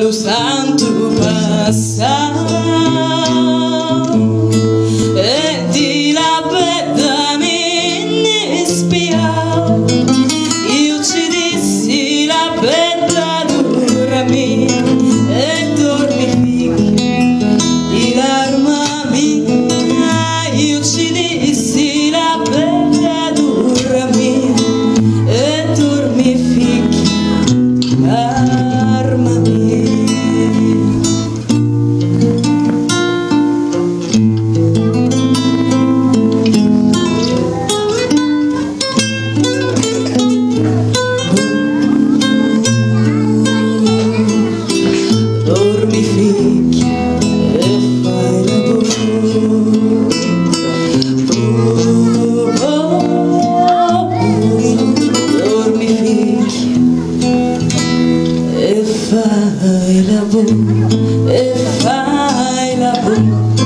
o santo passar e di la bella mi spiau. Io ci dissi la bella dormi e dormi figli di l'arma mia. Io ci dissi la bella dormi e dormi figli l'arma mia. Dormi figli e fai lavoro. Dormi figli e fai lavoro, e fai lavoro.